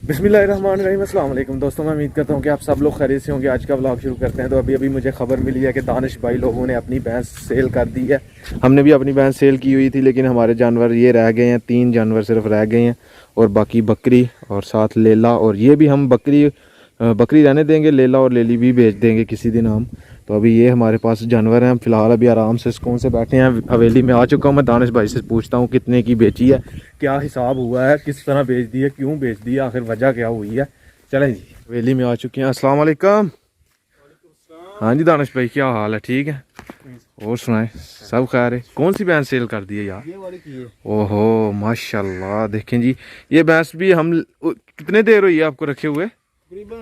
बिस्मिल्लाहिर्रहमानिर्रहीम। अस्सलाम वालेकुम दोस्तों, मैं उम्मीद करता हूँ कि आप सब लोग खैरियत से होंगे। आज का व्लॉग शुरू करते हैं। तो अभी मुझे खबर मिली है कि दानिश भाई लोगों ने अपनी भैंस सेल कर दी है। हमने भी अपनी भैंस सेल की हुई थी, लेकिन हमारे जानवर ये रह गए हैं, 3 जानवर सिर्फ रह गए हैं और बाकी बकरी और साथ लेला। और ये भी हम बकरी रहने देंगे, लेला और लेली भी बेच देंगे किसी दिन हम। तो अभी ये हमारे पास जानवर हैं। फ़िलहाल अभी आराम से सुकून से बैठे हैं। हवेली में आ चुका हूँ मैं। दानिश भाई से पूछता हूँ कितने की बेची है, क्या हिसाब हुआ है, किस तरह बेच दी है, क्यों बेच दी है, आखिर वजह क्या हुई है। चलें जी, हवेली में आ चुके हैं। अस्सलाम वालेकुम। हाँ जी दानिश भाई, क्या हाल है? ठीक है, और सुनाए? सब खैर है। कौन सी भैंस सेल कर दी है यार? ये वाली की है। ओहो माशाल्लाह, देखें जी, ये भैंस भी हम कितने देर हुई है आपको रखे हुए? तकरीबन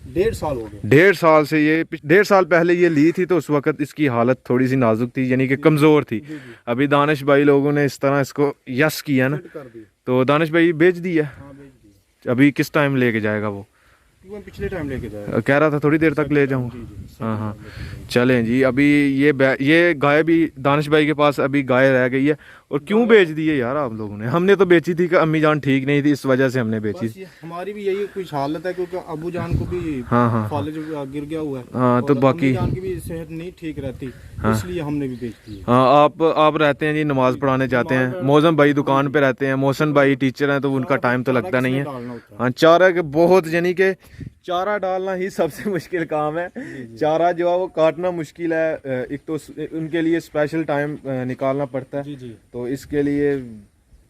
1.5 साल हो गए। 1.5 साल से। ये 1.5 साल पहले ये ली थी तो उस वक्त इसकी हालत थोड़ी सी नाजुक थी, यानी कि कमज़ोर थी। अभी दानिश भाई लोगों ने इस तरह इसको यस किया ना, कर दी। तो दानिश भाई बेच दी है। हाँ, बेच दी। अभी किस टाइम लेके जाएगा वो? तकरीबन पिछले टाइम लेके जाएगा। कह रहा था थोड़ी देर तक ले जाऊंगा। हाँ हाँ, चलें जी। अभी ये गाय भी दानिश भाई के पास अभी गाय रह गई है। और क्यों बेच दी है यार आप लोगों ने? हमने तो बेची थी कि अम्मी जान ठीक नहीं थी, इस वजह से हमने बेची। हमारी भी यही कुछ हालत है, क्योंकि अबू जान को भी हाँ फालिज गिर गया हुआ है। हाँ, तो बाकी जान की भी सेहत नहीं ठीक रहती, इसलिए हमने भी बेच दी। हाँ, आप रहते हैं जी, नमाज पढ़ाने जाते हैं। मौसम भाई दुकान पे रहते हैं, मौसम भाई टीचर हैं, तो उनका टाइम तो लगता नहीं है। हाँ, चारा के बहुत, यानी कि चारा डालना ही सबसे मुश्किल काम है। चारा जो है वो काटना मुश्किल है। एक तो उनके लिए स्पेशल टाइम निकालना पड़ता है। तो इसके लिए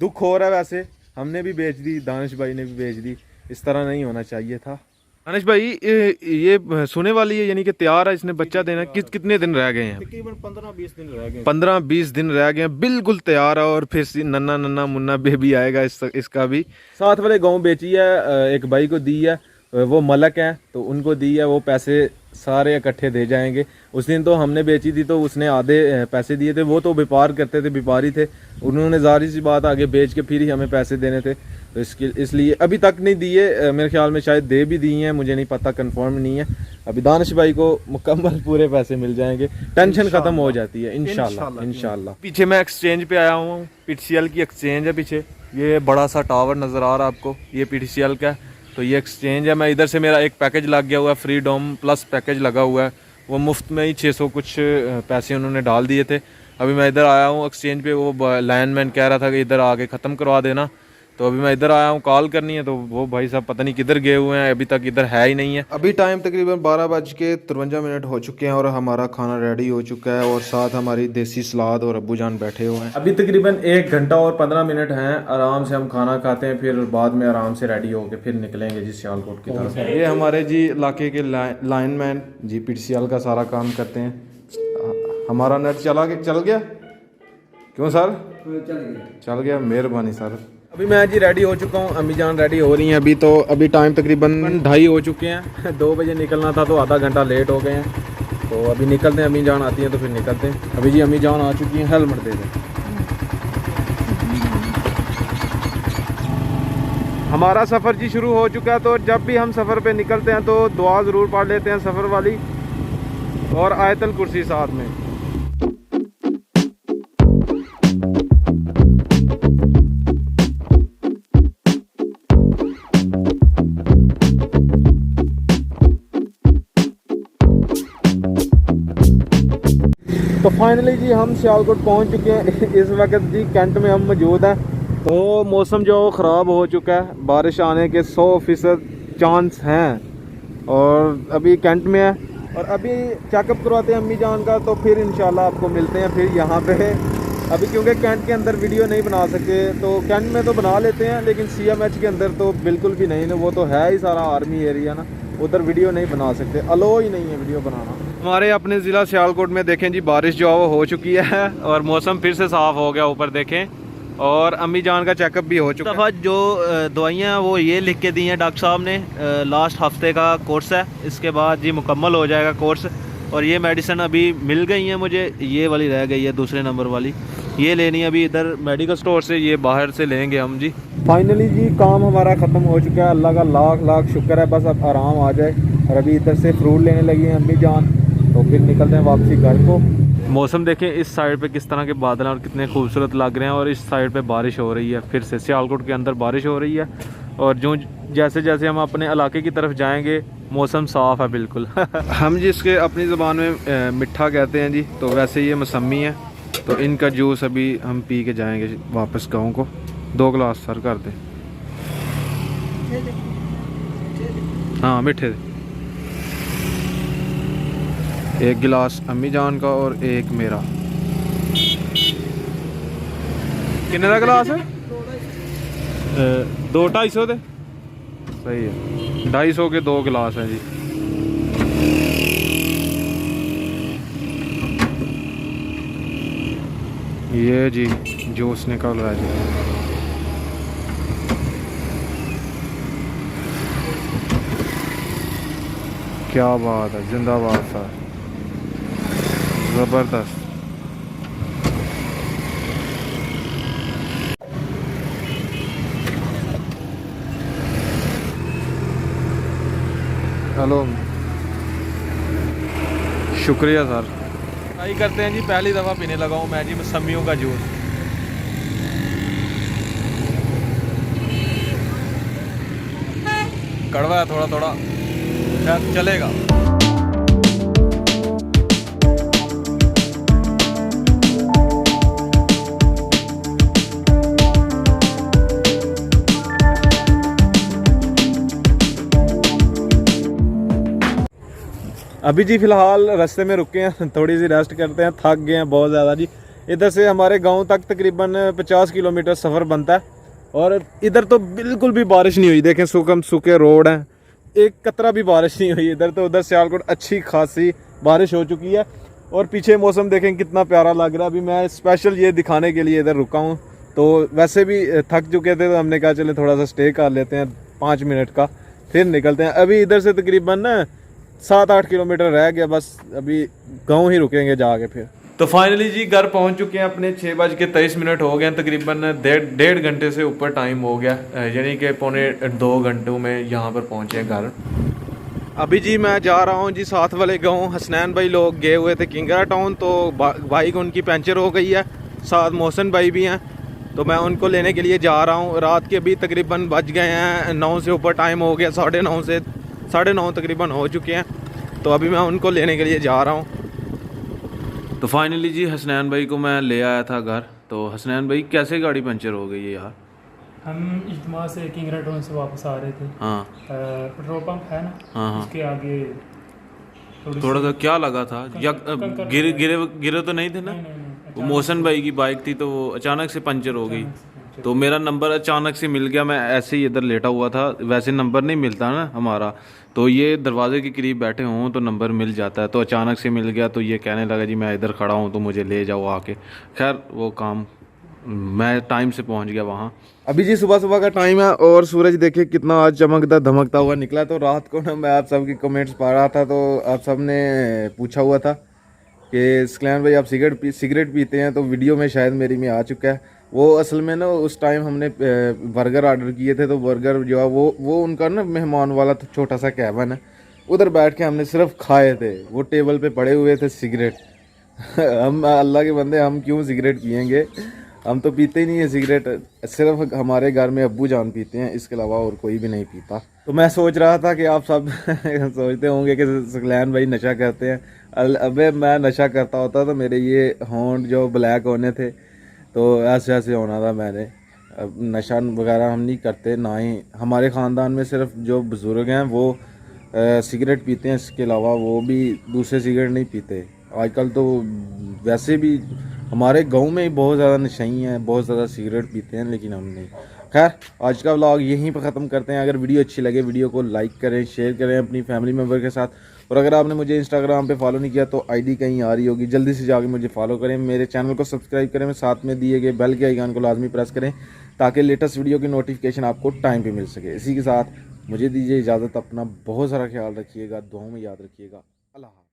दुख हो रहा है। वैसे हमने भी बेच दी, दानिश भाई ने भी बेच दी। इस तरह नहीं होना चाहिए था। दानिश भाई ये सोने वाली है, यानी कि तैयार है, इसने बच्चा देना। कितने दिन रह गए हैं? तकरीबन 15-20 दिन रह गए। 15-20 दिन रह गए हैं, बिल्कुल तैयार है। और फिर नन्ना नन्ना मुन्ना बेबी आएगा इसका भी। साथ वाले गाँव बेची है, एक भाई को दी है, वो मलक है, तो उनको दी है। वो पैसे सारे इकट्ठे दे जाएंगे। उस दिन तो हमने बेची थी तो उसने आधे पैसे दिए थे। वो तो व्यापार करते थे, व्यापारी थे, उन्होंने जाहिर सी बात आगे बेच के फिर ही हमें पैसे देने थे। तो इसलिए अभी तक नहीं दिए। मेरे ख्याल में शायद दे भी दिए हैं, मुझे नहीं पता, कंफर्म नहीं है। अभी दानिश भाई को मुकम्मल पूरे पैसे मिल जाएंगे, टेंशन खत्म हो जाती है इंशाल्लाह। पीछे मैं एक्सचेंज पे आया हूँ। PTCL की एक्सचेंज है पीछे। ये बड़ा सा टावर नज़र आ रहा है आपको, ये PTCL का है। तो ये एक्सचेंज है। मैं इधर से, मेरा एक पैकेज लग गया हुआ है, फ्रीडम प्लस पैकेज लगा हुआ है। वो मुफ्त में ही 600 कुछ पैसे उन्होंने डाल दिए थे। अभी मैं इधर आया हूँ एक्सचेंज पे। वो लाइनमैन कह रहा था कि इधर आके ख़त्म करवा देना। तो अभी मैं इधर आया हूँ, कॉल करनी है। तो वो भाई साहब पता नहीं किधर गए हुए हैं, अभी तक इधर है ही नहीं है। अभी टाइम तकरीबन 12:53 हो चुके हैं और हमारा खाना रेडी हो चुका है। और साथ हमारी देसी सलाद और अब्बू जान बैठे हुए हैं। अभी तकरीबन 1 घंटा और 15 मिनट हैं। आराम से हम खाना खाते हैं, फिर बाद में आराम से रेडी होके फिर निकलेंगे जी सियालकोट की तरफ। ये हमारे जी इलाके के लाइनमैन जी PTCL का सारा काम करते हैं। हमारा नेट चल गया क्यों सर? चल गया, मेहरबानी सर। अभी मैं जी रेडी हो चुका हूँ, अम्मी जान रेडी हो रही हैं अभी। तो अभी टाइम तकरीबन 2:30 हो चुके हैं। 2 बजे निकलना था तो आधा घंटा लेट हो गए हैं। तो अभी निकलते हैं, अम्मी जान आती हैं तो फिर निकलते हैं। अभी जी अम्मी जान आ चुकी हैं, हेलमेट दे दें। हमारा सफ़र जी शुरू हो चुका है। तो जब भी हम सफ़र पे निकलते हैं तो दुआ ज़रूर पढ़ लेते हैं सफ़र वाली, और आयतल कुर्सी साथ में। तो फाइनली जी हम सियालकोट पहुंच चुके हैं। इस वक्त जी कैंट में हम मौजूद हैं। तो मौसम जो ख़राब हो चुका है, बारिश आने के 100% चांस हैं। और अभी कैंट में है और अभी चेकअप करवाते हैं अम्मी जान का। तो फिर इंशाल्लाह आपको मिलते हैं फिर यहाँ पे। अभी क्योंकि कैंट के अंदर वीडियो नहीं बना सकते, तो कैंट में तो बना लेते हैं, लेकिन CMH के अंदर तो बिल्कुल भी नहीं ना। वो तो है ही सारा आर्मी एरिया ना, उधर वीडियो नहीं बना सकते, अलो ही नहीं है वीडियो बनाना। हमारे अपने ज़िला सियालकोट में देखें जी, बारिश जो है वो हो चुकी है और मौसम फिर से साफ़ हो गया, ऊपर देखें। और अम्मी जान का चेकअप भी हो चुका है। जो दवाइयाँ हैं वो ये लिख के दी हैं डॉक्टर साहब ने। लास्ट हफ्ते का कोर्स है, इसके बाद जी मुकम्मल हो जाएगा कोर्स। और ये मेडिसिन अभी मिल गई हैं मुझे, ये वाली रह गई है दूसरे नंबर वाली, ये लेनी है अभी इधर मेडिकल स्टोर से, ये बाहर से लेंगे हम जी। फाइनली जी काम हमारा ख़त्म हो चुका है, अल्लाह का लाख लाख शुक्र है। बस अब आराम आ जाए। और अभी इधर से फ्रूट लेने लगी हैं अम्मी जान, तो फिर निकलते हैं वापसी घर को। मौसम देखें इस साइड पे किस तरह के बादल हैं और कितने खूबसूरत लग रहे हैं। और इस साइड पे बारिश हो रही है, फिर से सियालकोट के अंदर बारिश हो रही है। और जो जैसे जैसे हम अपने इलाके की तरफ जाएंगे मौसम साफ़ है बिल्कुल। हम जिसके अपनी ज़बान में मिठा कहते हैं जी, तो वैसे ये मौसमी है। तो इनका जूस अभी हम पी के जाएंगे वापस गाँव को। 2 गिलास सर कर दे। हाँ मीठे। 1 गिलास अम्मी जान का और 1 मेरा। किन्ने का गिलास है? 2-250 दे। सही है, 250 के 2 गिलास हैं जी। ये जी जूस निकल रहा है जी। क्या बात है, जिंदाबाद सर, ज़बरदस्त। हेलो, शुक्रिया सर। ट्राई करते हैं जी, पहली दफ़ा पीने लगा हूँ मैं जी मौसमियों का जूस। कड़वा है थोड़ा थोड़ा, शायद चलेगा। अभी जी फ़िलहाल रास्ते में रुके हैं, थोड़ी सी रेस्ट करते हैं, थक गए हैं बहुत ज़्यादा जी। इधर से हमारे गांव तक तकरीबन 50 किलोमीटर सफ़र बनता है और इधर तो बिल्कुल भी बारिश नहीं हुई। देखें सूखम सूखे रोड हैं, एक कतरा भी बारिश नहीं हुई इधर। तो उधर सियालकोट अच्छी खासी बारिश हो चुकी है और पीछे मौसम देखें कितना प्यारा लग रहा है। अभी मैं स्पेशल ये दिखाने के लिए इधर रुका हूँ। तो वैसे भी थक चुके थे तो हमने कहा चले थोड़ा सा स्टे कर लेते हैं 5 मिनट का, फिर निकलते हैं। अभी इधर से तकरीबन ना 7-8 किलोमीटर रह गया, बस अभी गांव ही रुकेंगे जाके फिर। तो फाइनली जी घर पहुंच चुके हैं अपने। 6:23 हो गए हैं, तकरीबन 1.5 घंटे से ऊपर टाइम हो गया, यानी कि 1.25 घंटों में यहाँ पर पहुँचे घर। अभी जी मैं जा रहा हूँ जी साथ वाले गांव। हसनैन भाई लोग गए हुए थे किंगरा टाउन, तो बाइक उनकी पंचर हो गई है, साथ मोहसन भाई भी हैं, तो मैं उनको लेने के लिए जा रहा हूँ। रात के अभी तकरीबन बज गए हैं 9 से ऊपर टाइम हो गया, 9:30 से 9:30 तकरीबन हो चुके हैं। तो अभी मैं उनको लेने के लिए जा रहा हूँ। तो फाइनली जी हसनैन भाई को मैं ले आया था घर। तो हसनैन भाई कैसे गाड़ी पंचर हो गई है यार? हम इज्तिमा से किंगरा टाउन से वापस आ रहे थे। हाँ पेट्रोल पंप है ना, हाँ उसके आगे थोड़ा सा क्या लगा था या गिरे तो नहीं थे ना? वो मोहसन भाई की बाइक थी तो वो अचानक से पंचर हो गई। तो मेरा नंबर अचानक से मिल गया, मैं ऐसे ही इधर लेटा हुआ था, वैसे नंबर नहीं मिलता ना हमारा, तो ये दरवाजे के करीब बैठे हों तो नंबर मिल जाता है। तो अचानक से मिल गया, तो ये कहने लगा जी मैं इधर खड़ा हूँ तो मुझे ले जाओ आके। खैर वो काम मैं टाइम से पहुँच गया वहाँ। अभी जी सुबह का टाइम है और सूरज देखिए कितना आज चमकता धमकता हुआ निकला। तो रात को ना मैं आप सबकी कमेंट्स पढ़ रहा था, तो आप सब ने पूछा हुआ था कि स्कलैन भाई आप सिगरेट पीते हैं, तो वीडियो में शायद मेरी में आ चुका है। वो असल में ना उस टाइम हमने बर्गर ऑर्डर किए थे, तो बर्गर जो है वो उनका ना मेहमान वाला तो छोटा सा कैबिन है, उधर बैठ के हमने सिर्फ खाए थे। वो टेबल पे पड़े हुए थे सिगरेट। हम अल्लाह के बंदे, हम क्यों सिगरेट पियेंगे, हम तो पीते ही नहीं है सिगरेट। सिर्फ हमारे घर में अब्बू जान पीते हैं, इसके अलावा और कोई भी नहीं पीता। तो मैं सोच रहा था कि आप सब सोचते होंगे कि स्कलैन भाई नशा करते हैं। अबे मैं नशा करता होता तो मेरे ये होंठ जो ब्लैक होने थे, तो ऐसे होना था मैंने। अब नशा वगैरह हम नहीं करते, ना ही हमारे ख़ानदान में सिर्फ जो बुज़ुर्ग हैं वो सिगरेट पीते हैं, इसके अलावा वो भी दूसरे सिगरेट नहीं पीते। आजकल तो वैसे भी हमारे गांव में ही बहुत ज़्यादा नशाई हैं, बहुत ज़्यादा सिगरेट पीते हैं, लेकिन हम नहीं। खैर आज का व्लॉग यहीं पर ख़त्म करते हैं। अगर वीडियो अच्छी लगे वीडियो को लाइक करें, शेयर करें अपनी फैमिली मेम्बर के साथ। और अगर आपने मुझे इंस्टाग्राम पे फॉलो नहीं किया तो आईडी कहीं आ रही होगी, जल्दी से जाके मुझे फॉलो करें, मेरे चैनल को सब्सक्राइब करें, साथ में दिए गए बेल के आइकन को लाजमी प्रेस करें ताकि लेटेस्ट वीडियो की नोटिफिकेशन आपको टाइम पे मिल सके। इसी के साथ मुझे दीजिए इजाज़त, अपना बहुत सारा ख्याल रखिएगा, दुआओं में याद रखिएगा। अल्लाह।